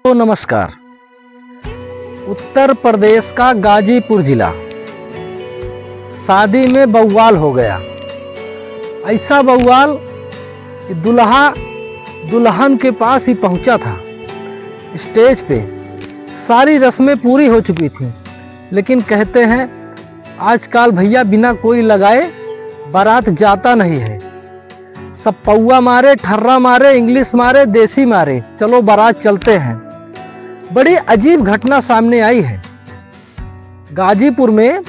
तो नमस्कार। उत्तर प्रदेश का गाजीपुर जिला, शादी में बव्वाल हो गया। ऐसा बव्वाल कि दुल्हा दुल्हन के पास ही पहुंचा था। स्टेज पे सारी रस्में पूरी हो चुकी थी, लेकिन कहते हैं आजकल भैया बिना कोई लगाए बारात जाता नहीं है। सब पौआ मारे, ठर्रा मारे, इंग्लिश मारे, देसी मारे, चलो बारात चलते हैं। बड़ी अजीब घटना सामने आई है। गाजीपुर में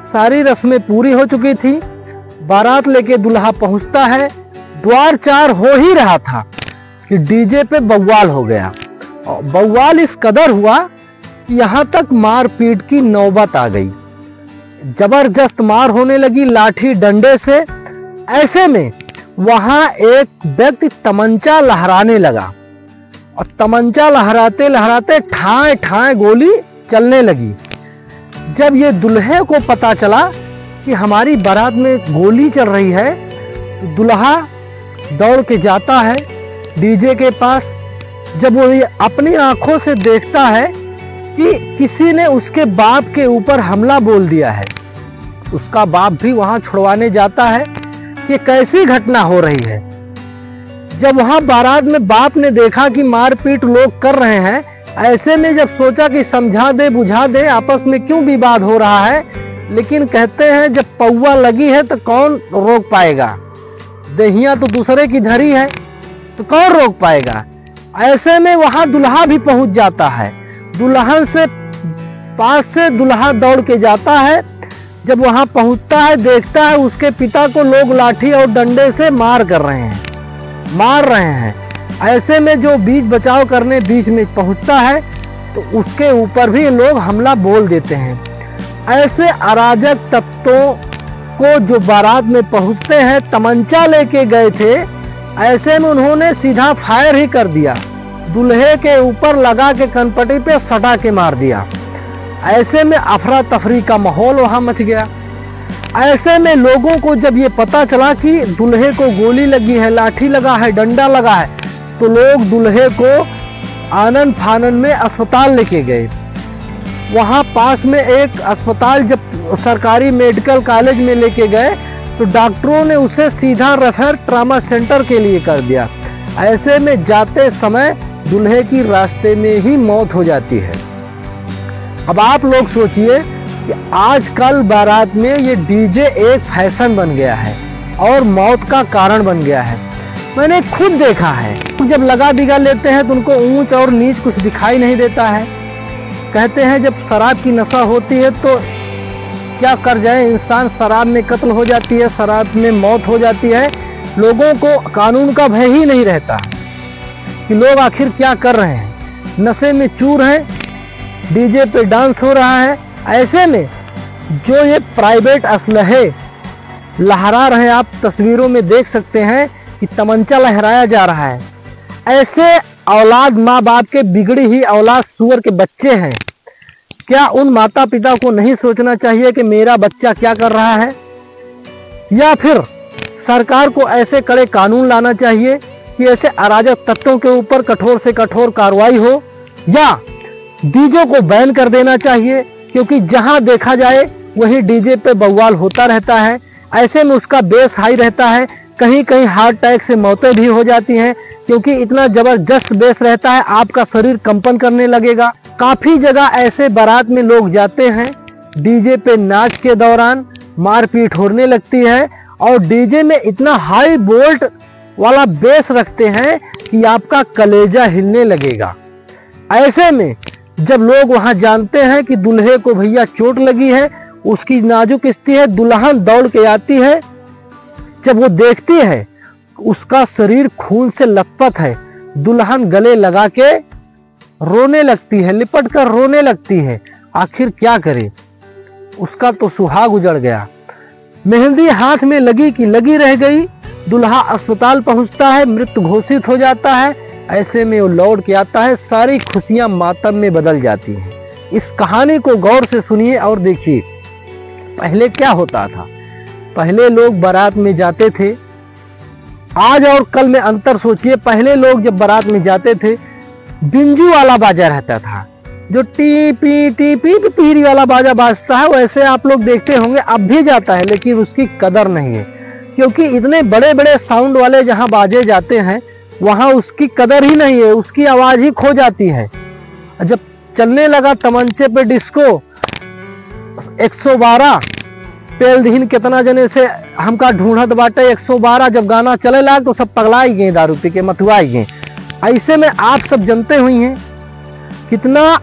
सारी रस्में पूरी हो चुकी थी, बारात लेके दुल्हा पहुंचता है। द्वार चार हो ही रहा था कि डीजे पे बव्वाल हो गया। और बव्वाल इस कदर हुआ कि यहाँ तक मारपीट की नौबत आ गई। जबरदस्त मार होने लगी लाठी डंडे से। ऐसे में वहां एक व्यक्ति तमंचा लहराने लगा और तमंचा लहराते लहराते ठाए ठाए गोली चलने लगी। जब ये दुल्हे को पता चला कि हमारी बारात में गोली चल रही है, तो दुल्हा दौड़ के जाता है डीजे के पास। जब वो ये अपनी आंखों से देखता है कि किसी ने उसके बाप के ऊपर हमला बोल दिया है, उसका बाप भी वहां छुड़वाने जाता है। ये कैसी घटना हो रही है। जब वहां बारात में बाप ने देखा कि मारपीट लोग कर रहे हैं, ऐसे में जब सोचा कि समझा दे बुझा दे, आपस में क्यों विवाद हो रहा है। लेकिन कहते हैं जब पौआ लगी है तो कौन रोक पाएगा। दहिया तो दूसरे की धरी है, तो कौन रोक पाएगा। ऐसे में वहां दुल्हा भी पहुंच जाता है। दुल्हन से पास से दुल्हा दौड़ के जाता है। जब वहां पहुंचता है, देखता है उसके पिता को लोग लाठी और डंडे से मार रहे हैं। ऐसे में जो बीच बचाव करने बीच में पहुंचता है, तो उसके ऊपर भी लोग हमला बोल देते हैं। ऐसे अराजक तत्वों को जो बारात में पहुंचते हैं, तमंचा लेके गए थे, ऐसे में उन्होंने सीधा फायर ही कर दिया। दुल्हे के ऊपर लगा के कनपटी पे सटा के मार दिया। ऐसे में अफरा तफरी का माहौल वहां मच गया। ऐसे में लोगों को जब ये पता चला कि दुल्हे को गोली लगी है, लाठी लगा है, डंडा लगा है, तो लोग दुल्हे को आनन फानन में अस्पताल लेके गए। वहां पास में एक अस्पताल जब सरकारी मेडिकल कॉलेज में लेके गए, तो डॉक्टरों ने उसे सीधा रेफर ट्रामा सेंटर के लिए कर दिया। ऐसे में जाते समय दुल्हे की रास्ते में ही मौत हो जाती है। अब आप लोग सोचिए कि आजकल बारात में ये डीजे एक फैशन बन गया है और मौत का कारण बन गया है। मैंने खुद देखा है, जब लगा दिगा लेते हैं तो उनको ऊंच और नीच कुछ दिखाई नहीं देता है। कहते हैं जब शराब की नशा होती है तो क्या कर जाए इंसान, शराब में कत्ल हो जाती है, शराब में मौत हो जाती है। लोगों को कानून का भय ही नहीं रहता कि लोग आखिर क्या कर रहे हैं। नशे में चूर हैं, डीजे पे डांस हो रहा है। ऐसे में जो ये प्राइवेट असलहे लहरा रहे हैं, आप तस्वीरों में देख सकते हैं कि तमंचा लहराया जा रहा है। ऐसे औलाद माँ बाप के बिगड़ी ही औलाद सुअर के बच्चे हैं। क्या उन माता पिता को नहीं सोचना चाहिए कि मेरा बच्चा क्या कर रहा है? या फिर सरकार को ऐसे कड़े कानून लाना चाहिए कि ऐसे अराजक तत्वों के ऊपर कठोर से कठोर कार्रवाई हो, या डीजे को बैन कर देना चाहिए, क्योंकि जहां देखा जाए वहीं डीजे पे बव्वाल होता रहता है। ऐसे में उसका बेस हाई रहता है, कहीं कहीं हार्ट अटैक से मौतें भी हो जाती हैं, क्योंकि इतना जबरदस्त बेस रहता है, आपका शरीर कंपन करने लगेगा। काफी जगह ऐसे बारात में लोग जाते हैं, डीजे पे नाच के दौरान मारपीट होने लगती है और डीजे में इतना हाई वोल्ट वाला बेस रखते हैं कि आपका कलेजा हिलने लगेगा। ऐसे में जब लोग वहां जानते हैं कि दुल्हे को भैया चोट लगी है, उसकी नाजुक स्थिति है, दुल्हन दौड़ के आती है। जब वो देखती है उसका शरीर खून से लथपथ है, दुल्हन गले लगा के रोने लगती है, लिपट कर रोने लगती है। आखिर क्या करे, उसका तो सुहाग उजड़ गया। मेहंदी हाथ में लगी कि लगी रह गई। दुल्हा अस्पताल पहुंचता है, मृत घोषित हो जाता है। ऐसे में वो लौट के आता है, सारी खुशियां मातम में बदल जाती हैं। इस कहानी को गौर से सुनिए और देखिए पहले क्या होता था। पहले लोग बारात में जाते थे, आज और कल में अंतर सोचिए। पहले लोग जब बारात में जाते थे बिंजू वाला बाजा रहता था, जो टी पी पीरी वाला बाजा बाजता है, वैसे आप लोग देखते होंगे अब भी जाता है, लेकिन उसकी कदर नहीं है, क्योंकि इतने बड़े बड़े साउंड वाले जहां बाजे जाते हैं वहां उसकी कदर ही नहीं है, उसकी आवाज ही खो जाती है। जब चलने लगा तमंचे पे डिस्को 112 पेल दीन कितना जने से हमका ढूंढत बाटे 112, जब गाना चले लगा तो सब पगलाई गए, दारू पी के मथुआई गए। ऐसे में आप सब जानते हुई हैं कितना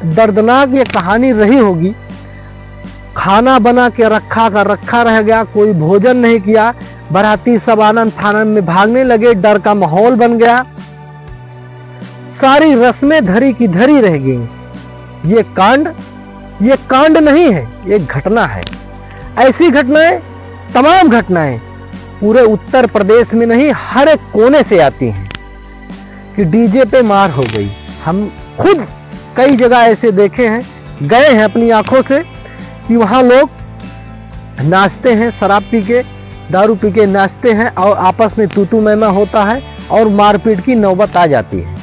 दर्दनाक ये कहानी रही होगी। खाना बना के रखा रह गया, कोई भोजन नहीं किया, बाराती सब आनंद फानंद में भागने लगे, डर का माहौल बन गया, सारी रस्में धरी की धरी रह गई। ये कांड नहीं है, ये घटना है। ऐसी घटनाएं, तमाम घटनाएं पूरे उत्तर प्रदेश में नहीं हर एक कोने से आती हैं कि डीजे पे मार हो गई। हम खुद कई जगह ऐसे देखे हैं, गए हैं अपनी आंखों से कि वहां लोग नाचते हैं, शराब पी के दारू पी के नाचते हैं और आपस में तू मैमा होता है और मारपीट की नौबत आ जाती है।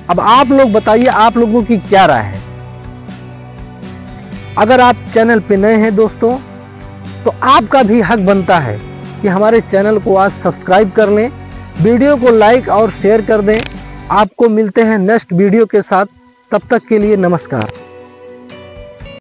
अब आप लोग बताइए, आप लोगों की क्या राय है? अगर आप चैनल पे नए हैं दोस्तों, तो आपका भी हक बनता है कि हमारे चैनल को आज सब्सक्राइब कर लें, वीडियो को लाइक और शेयर कर दें। आपको मिलते हैं नेक्स्ट वीडियो के साथ, तब तक के लिए नमस्कार।